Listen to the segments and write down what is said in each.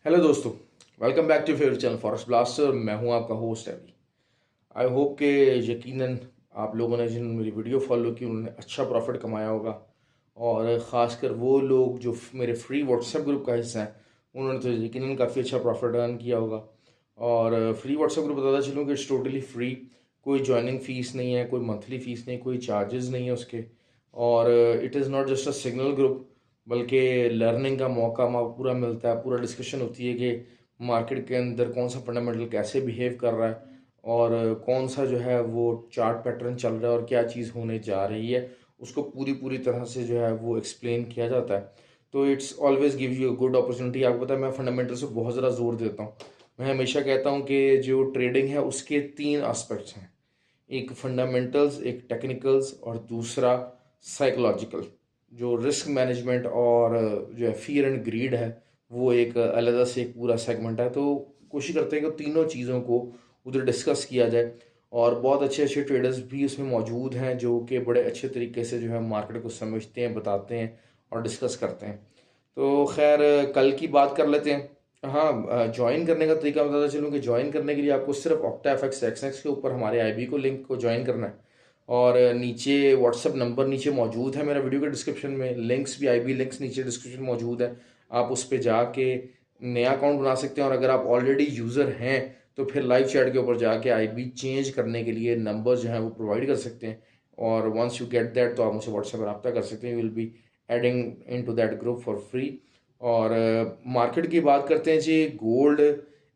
Hello दोस्तों। Welcome back to favourite channel forest blaster. मैं हूं आपका होस्ट अभी। आई होप के यकीनन आप लोगों ने जिन मेरी वीडियो फॉलो की उन्होंने अच्छा प्रॉफिट कमाया होगा, और ख़ासकर वो लोग जो मेरे फ्री व्हाट्सएप ग्रुप का हिस्सा हैं उन्होंने तो यकीनन काफ़ी अच्छा प्रॉफिट अर्न किया होगा। और फ्री व्हाट्सएप ग्रुप बताता चलूँ कि इट्स टोटली फ्री। कोई ज्वाइनिंग फ़ीस नहीं है, कोई मंथली फ़ीस नहीं, कोई चार्जेस नहीं है उसके। और it is not just a signal group, बल्कि लर्निंग का मौका पूरा मिलता है। पूरा डिस्कशन होती है कि मार्केट के अंदर कौन सा फंडामेंटल कैसे बिहेव कर रहा है, और कौन सा जो है वो चार्ट पैटर्न चल रहा है और क्या चीज़ होने जा रही है, उसको पूरी पूरी तरह से जो है वो एक्सप्लेन किया जाता है। तो it's always give you a good opportunity. आपको पता है मैं फंडामेंटल्स पे बहुत ज़्यादा जोर देता हूँ। मैं हमेशा कहता हूँ कि जो ट्रेडिंग है उसके तीन एस्पेक्ट्स हैं। एक फंडामेंटल्स, एक टेक्निकल्स, और दूसरा साइकोलॉजिकल। जो रिस्क मैनेजमेंट और जो है फियर एंड ग्रीड है, वो एक अलग से एक पूरा सेगमेंट है। तो कोशिश करते हैं कि तीनों चीज़ों को उधर डिस्कस किया जाए। और बहुत अच्छे अच्छे ट्रेडर्स भी उसमें मौजूद हैं जो कि बड़े अच्छे तरीके से जो है मार्केट को समझते हैं, बताते हैं और डिस्कस करते हैं। तो खैर, कल की बात कर लेते हैं। हाँ, ज्वाइन करने का तरीका बताता चलूँ कि ज्वाइन करने के लिए आपको सिर्फ ऑक्टा एफ एक्स एक्स के ऊपर हमारे आईबी को लिंक को ज्वाइन करना है। और नीचे व्हाट्सअप नंबर नीचे मौजूद है मेरा वीडियो के डिस्क्रिप्शन में। लिंक्स भी, आईबी लिंक्स नीचे डिस्क्रिप्शन में मौजूद है। आप उस पर जाके नया अकाउंट बना सकते हैं। और अगर आप ऑलरेडी यूज़र हैं तो फिर लाइव चैट के ऊपर जाके आईबी चेंज करने के लिए नंबर जो है वो प्रोवाइड कर सकते हैं। और वंस यू गेट दैट तो आप मुझसे व्हाट्सएप पर रब्ता कर सकते हैं। Will be adding into that group for free. और मार्केट की बात करते हैं जी। गोल्ड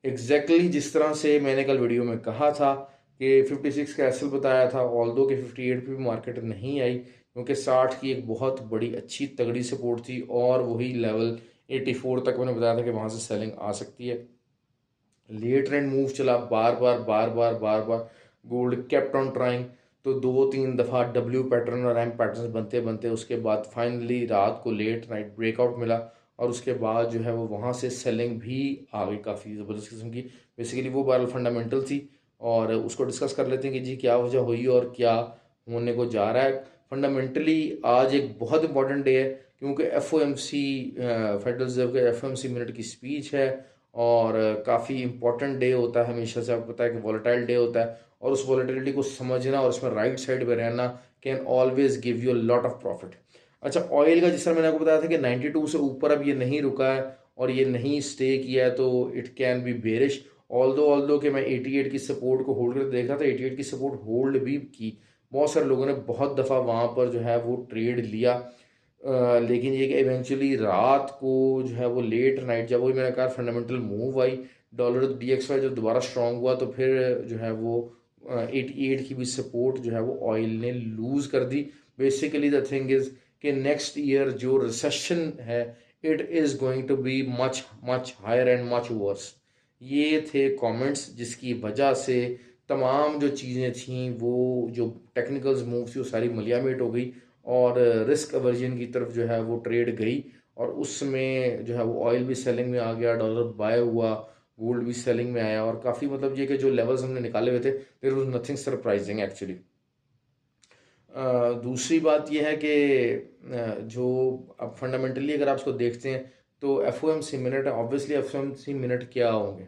एग्जैक्टली जिस तरह से मैंने कल वीडियो में कहा था कि 56 का एसएल बताया था, ऑल दो कि 58 पे भी मार्केट नहीं आई, क्योंकि 60 की एक बहुत बड़ी अच्छी तगड़ी सपोर्ट थी। और वही लेवल 84 तक मैंने बताया था कि वहाँ से सेलिंग आ सकती है। लेट ट्रेंड मूव चला, बार बार बार बार बार बार गोल्ड केप्ट ऑन ट्राइंग। तो दो तीन दफ़ा डब्ल्यू पैटर्न और एम पैटर्न बनते बनते उसके बाद फाइनली रात को लेट नाइट ब्रेकआउट मिला। और उसके बाद जो है वो वहाँ से सेलिंग भी आ गई काफ़ी ज़बरदस्त किस्म की। बेसिकली वो बैरल फंडामेंटल थी, और उसको डिस्कस कर लेते हैं कि जी क्या वजह हुई और क्या होने को जा रहा है। फंडामेंटली आज एक बहुत इंपॉर्टेंट डे है, क्योंकि F O M C, federal reserve के F O M C minute की स्पीच है। और काफ़ी इंपॉर्टेंट डे होता है, हमेशा से आपको पता है कि वॉलेटाइल डे होता है। और उस वॉलेटिलिटी को समझना और उसमें राइट साइड पे रहना can always give you a lot of profit. अच्छा, ऑयल का जिस तरह मैंने आपको बताया था कि 92 से ऊपर अब ये नहीं रुका है और ये नहीं स्टे किया है, तो it can be bearish. All दो कि मैं 88 की सपोर्ट को होल्ड करके देखा था, 88 की सपोर्ट होल्ड भी की। बहुत सारे लोगों ने बहुत दफ़ा वहाँ पर जो है वो ट्रेड लिया। लेकिन ये कि इवेंचुअली रात को जो है वो लेट नाइट जब वही मैंने कहा फंडामेंटल मूव आई, डॉलर डी एक्स वाई जब दोबारा स्ट्रांग हुआ, तो फिर जो है वो 88 की भी सपोर्ट जो है वो ऑयल ने लूज़ कर दी। बेसिकली द थिंग इज़ कि नेक्स्ट ईयर जो रिसेशन है, it is going to be much much higher and much worse. ये थे कमेंट्स जिसकी वजह से तमाम जो चीज़ें थीं, वो जो टेक्निकल्स मूव थी वो सारी मलियामेट हो गई। और रिस्क अवर्जन की तरफ जो है वो ट्रेड गई। और उसमें जो है वो ऑयल भी सेलिंग में आ गया, डॉलर बाय हुआ, गोल्ड भी सेलिंग में आया। और काफ़ी मतलब ये कि जो लेवल्स हमने निकाले हुए थे, there was nothing surprising actually. दूसरी बात यह है कि जो अब फंडामेंटली अगर आप उसको देखते हैं तो F O M C minute है। Obviously F O M C minute क्या होंगे,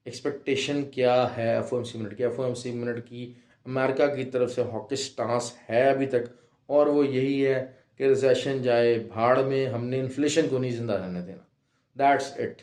एक्सपेक्टेशन क्या है F O M C minute की। F O M C minute की अमेरिका की तरफ से हॉकिश स्टांस है अभी तक, और वो यही है कि रिसेशन जाए भाड़ में, हमने इन्फ्लेशन को नहीं जिंदा रहने देना। That's it.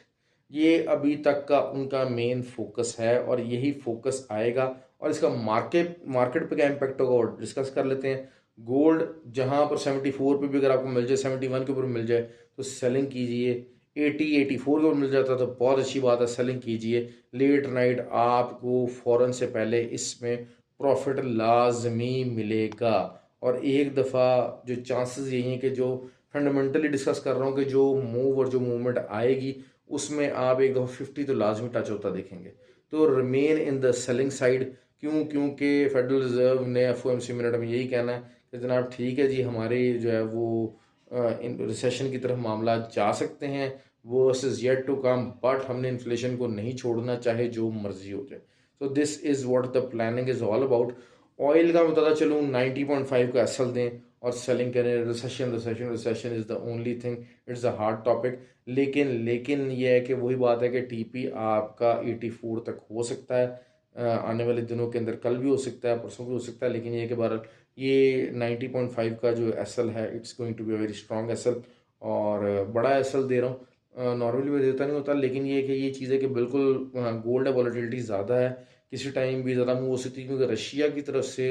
ये अभी तक का उनका मेन फोकस है और यही फोकस आएगा। और इसका मार्केट मार्केट पे क्या इम्पैक्ट होगा और डिस्कस कर लेते हैं। गोल्ड जहां पर 74 पे भी अगर आपको मिल जाए, 71 के ऊपर मिल जाए तो सेलिंग कीजिए। 84 के ऊपर मिल जाता है तो बहुत अच्छी बात है, सेलिंग कीजिए। लेट नाइट आपको फ़ौरन से पहले इसमें प्रॉफिट लाजमी मिलेगा। और एक दफ़ा जो चांसेस यही हैं कि जो फंडामेंटली डिस्कस कर रहा हूँ कि जो मूव और जो मूवमेंट आएगी उसमें आप एक दफ़ा 50 तो लाजमी टच होता देखेंगे। तो remain in the selling side. क्यों? क्योंकि फेडरल रिजर्व ने F O M C minute में यही कहना है कि जनाब ठीक है जी, हमारे जो है वो इन रिसेशन की तरफ मामला जा सकते हैं, worse is yet to come, but हमने इन्फ्लेशन को नहीं छोड़ना चाहे जो मर्जी हो जाए। So this is what the planning is all about. Oil का बताता चलूँ 90.5 का एसल दें और सेलिंग करें। Recession recession recession is the only thing, it's a hard topic. लेकिन ये है कि वही बात है कि टीपी आपका 84 तक हो सकता है आने वाले दिनों के अंदर, कल भी हो सकता है, परसों भी हो सकता है। लेकिन ये है कि बहरहाल ये 90.5 का जो एसएल है, it's going to be a very strong SL, और बड़ा एसएल दे रहा हूँ। नॉर्मली मैं देता नहीं होता, लेकिन ये है कि ये चीज़ है कि बिल्कुल गोल्ड है, वॉलेटिलिटी ज़्यादा है, किसी टाइम भी ज़्यादा मूव हो सकती है, क्योंकि रशिया की तरफ से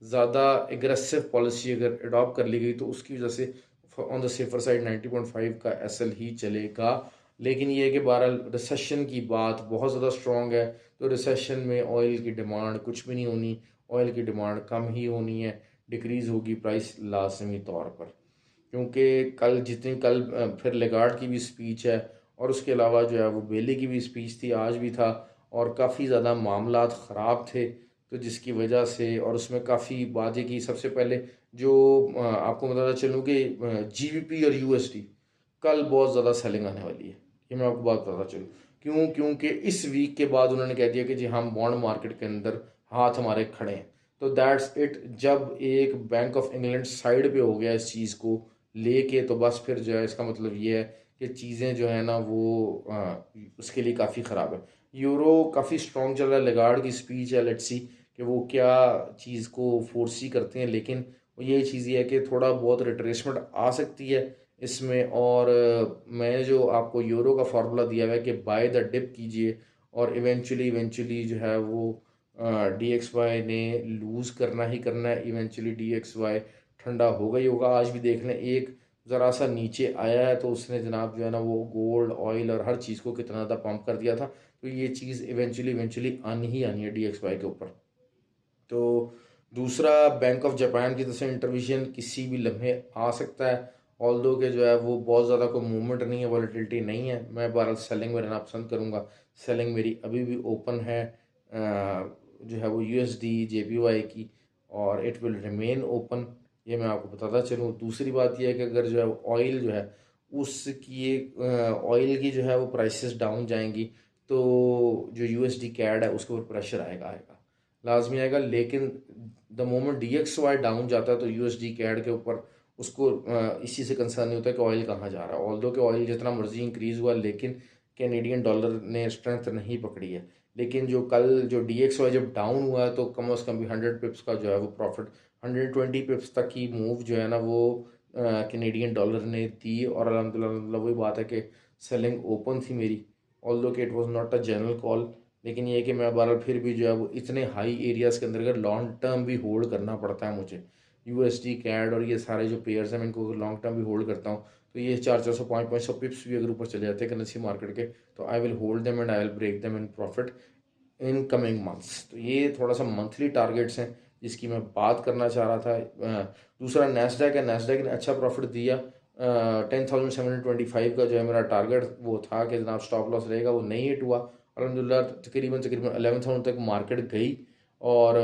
ज़्यादा एग्रेसिव पॉलिसी अगर अडॉप्ट कर ली गई तो उसकी वजह से ऑन द सेफर साइड 90.5 का एसएल ही चलेगा। लेकिन ये है कि बहरहाल रिसेशन की बात बहुत ज़्यादा स्ट्रॉन्ग है, तो रिसेशन में ऑयल की डिमांड कुछ भी नहीं होनी, ऑयल की डिमांड कम ही होनी है, डिक्रीज़ होगी प्राइस लाजमी तौर पर। क्योंकि कल फिर लेगार्ड की भी स्पीच है, और उसके अलावा जो है वो बेली की भी स्पीच थी, आज भी था, और काफ़ी ज़्यादा मामलात ख़राब थे, तो जिसकी वजह से, और उसमें काफ़ी बातें की। सबसे पहले जो आपको बताता चलूँ कि जीबीपी और यूएसडी कल बहुत ज़्यादा सेलिंग आने वाली है, ये मैं आपको बात बताता चलूँ। क्योंकि इस वीक के बाद उन्होंने कह दिया कि जी हम बॉन्ड मार्केट के अंदर हाथ हमारे खड़े हैं। तो दैट्स इट, जब एक बैंक ऑफ इंग्लैंड साइड पे हो गया इस चीज़ को लेके, तो बस फिर जो है इसका मतलब ये है कि चीज़ें जो है ना वो उसके लिए काफ़ी ख़राब है। यूरो काफ़ी स्ट्रॉन्ग चल रहा है, लेगार्ड की स्पीच है, लेट्स सी कि वो क्या चीज़ को फोर्सी करते हैं। लेकिन ये चीज़ ये है कि थोड़ा बहुत रिट्रेसमेंट आ सकती है इसमें। और मैंने जो आपको यूरो का फार्मूला दिया हुआ है कि बाय द डिप कीजिए, और इवेंचुअली जो है वो डी एक्स वाई ने लूज़ करना ही करना है, इवेंचुअली डी एक्स वाई ठंडा होगा ही होगा। आज भी देख लें, एक ज़रा सा नीचे आया है तो उसने जनाब जो है ना वो गोल्ड ऑयल और हर चीज़ को कितना ज़्यादा पंप कर दिया था। तो ये चीज़ इवेंचुअली आनी ही आनी है डी एक्स वाई के ऊपर। तो दूसरा, बैंक ऑफ जापान की तरफ से इंटरवेंशन किसी भी लम्हे आ सकता है, ऑल्दो के जो है वो बहुत ज़्यादा कोई मूवमेंट नहीं है, वॉलेटिलिटी नहीं है। मैं बहरहाल सेलिंग में रहना पसंद करूँगा, सेलिंग मेरी अभी भी ओपन है जो है वो यूएसडी जेपीवाई की, और इट विल रिमेन ओपन, ये मैं आपको बताता चलूँ। दूसरी बात यह है कि अगर जो है ऑयल जो है उसकी एक ऑयल की जो है वो प्राइसेस डाउन जाएंगी, तो जो यूएसडी कैड है उसके ऊपर प्रेशर आएगा लाजमी आएगा। लेकिन द मोमेंट DXY डाउन जाता है तो यूएसडी कैड के ऊपर उसको इसी से कंसर्न नहीं होता कि ऑयल कहाँ जा रहा है। ऑल्दो कि ऑयल जितना मर्जी इंक्रीज़ हुआ, लेकिन कैनेडियन डॉलर ने स्ट्रेंथ नहीं पकड़ी है। लेकिन जो कल जो DXY जब डाउन हुआ है तो कम अज़ कम भी 100 पिप्स का जो है वो प्रॉफिट, 120 पिप्स तक की मूव जो है ना वो कैनेडियन डॉलर ने दी। और अल्हम्दुलिल्लाह वही बात है कि सेलिंग ओपन थी मेरी, ऑल्दो कि it was not a general call. लेकिन ये है कि मैं बहरहाल फिर भी जो है वो इतने हाई एरियाज़ के अंदर अगर लॉन्ग टर्म भी होल्ड करना पड़ता है मुझे, यूएसडी कैड और ये सारे जो पेयर्स हैं मैं इनको लॉन्ग टर्म भी होल्ड करता हूँ, तो ये 400 500 पिप्स भी अगर ऊपर चले जाते हैं करेंसी मार्केट के, तो I will hold them and I will break them in profit in coming months. तो ये थोड़ा सा मंथली टारगेट्स हैं जिसकी मैं बात करना चाह रहा था। दूसरा नैस्डैक है, नैस्डैक ने अच्छा प्रॉफिट दिया। 10,725 का जो है मेरा टारगेट वो था कि जनाब स्टॉप लॉस रहेगा, वो नहीं हिट हुआ। अलहमदिल्ला तकरीबन तकरीबन 11,000 तक मार्केट गई, और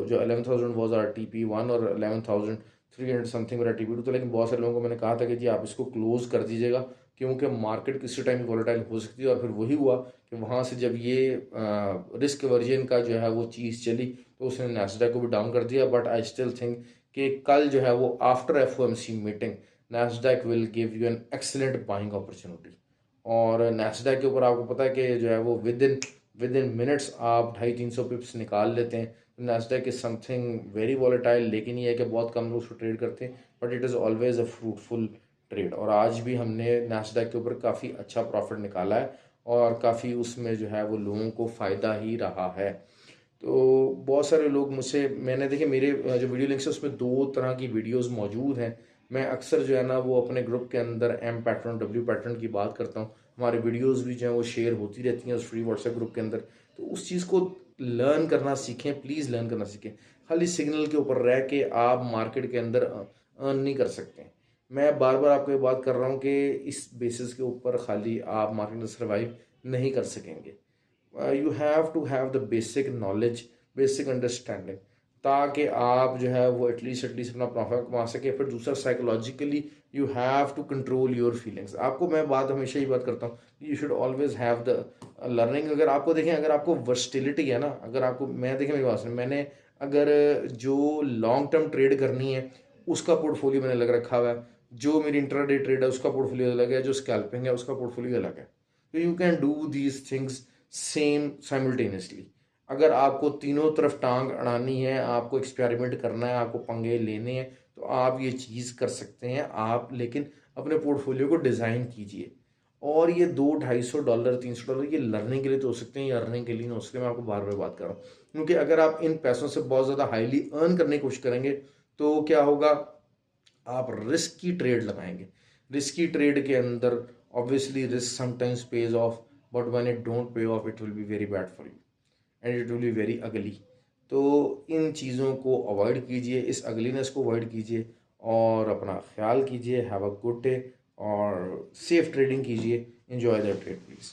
जो 11,000 वॉज आर TP1 और 11,300 समथिंग मेरा TP2 था। लेकिन बहुत सारे लोगों को मैंने कहा था कि जी आप इसको क्लोज कर दीजिएगा, क्योंकि मार्केट किसी टाइम वॉलेटाइल हो सकती है। और फिर वही हुआ कि वहाँ से जब ये रिस्क वर्जन का जो है वो चीज़ चली तो उसने नैस्डैक को भी डाउन कर दिया। बट आई स्टिल थिंक कि कल जो है वो after FOMC meeting Nasdaq will give you an excellent buying opportunity. और नैस्डैक के ऊपर आपको पता है कि जो है वो विद इन मिनट्स आप 250-300 पिप्स निकाल लेते हैं। Nasdaq is something very volatile, लेकिन ये है कि बहुत कम लोग उसको ट्रेड करते हैं, but it is always a fruitful trade. और आज भी हमने नैस्डैक के ऊपर काफ़ी अच्छा प्रॉफिट निकाला है, और काफ़ी उसमें जो है वो लोगों को फ़ायदा ही रहा है। तो बहुत सारे लोग मुझसे, मैंने देखे मेरे जो वीडियो लिंक्स है उसमें दो तरह की वीडियोस मौजूद हैं। मैं अक्सर जो है ना वो अपने ग्रुप के अंदर M पैटर्न W पैटर्न की बात करता हूँ, हमारे वीडियोस भी जो हैं वो शेयर होती रहती हैं उस फ्री व्हाट्सएप ग्रुप के अंदर। तो उस चीज़ को लर्न करना सीखें, प्लीज़ लर्न करना सीखें। खाली सिग्नल के ऊपर रह के आप मार्केट के अंदर अर्न नहीं कर सकते। मैं बार बार आपको ये बात कर रहा हूँ कि इस बेसिस के ऊपर खाली आप मार्केट में सर्वाइव नहीं कर सकेंगे। You have to have the basic knowledge, basic understanding, ताकि आप जो है वो एटलीस्ट अपना प्रॉफिट कमा सके। फिर दूसरा, psychologically you have to control your feelings. आपको मैं बात हमेशा ही बात करता हूँ, you should always have the learning. अगर आपको देखें, अगर आपको वर्सटिलिटी है ना, अगर आपको, मैं देखें मेरी बात सुन, मैंने अगर जो लॉन्ग टर्म ट्रेड करनी है उसका पोर्टफोलियो मैंने अलग रखा हुआ है, जो मेरी इंट्राडे ट्रेड है उसका पोर्टफोलियो अलग है, जो स्कैल्पिंग है उसका पोर्टफोलियो अलग है। तो you can do these things same simultaneously. अगर आपको तीनों तरफ टांग अड़ानी है, आपको एक्सपेरिमेंट करना है, आपको पंगे लेने हैं, तो आप ये चीज़ कर सकते हैं आप, लेकिन अपने पोर्टफोलियो को डिज़ाइन कीजिए। और ये $200-250 $300 ये लर्निंग के लिए तो हो सकते हैं, ये अर्निंग के लिए नहीं हो सकते। मैं आपको बार बार बात कर रहा हूँ, क्योंकि अगर आप इन पैसों से बहुत ज़्यादा हाईली अर्न करने की कोशिश करेंगे तो क्या होगा, आप रिस्क की ट्रेड लगाएंगे। रिस्क की ट्रेड के अंदर obviously risk sometimes page of, but when it don't pay of it will be very bad for you and it will be very ugly. तो इन चीज़ों को अवॉइड कीजिए, इस अगलीनेस को अवॉइड कीजिए और अपना ख्याल कीजिए। हैव अ गुड डे और सेफ ट्रेडिंग कीजिए। Enjoy the trade please.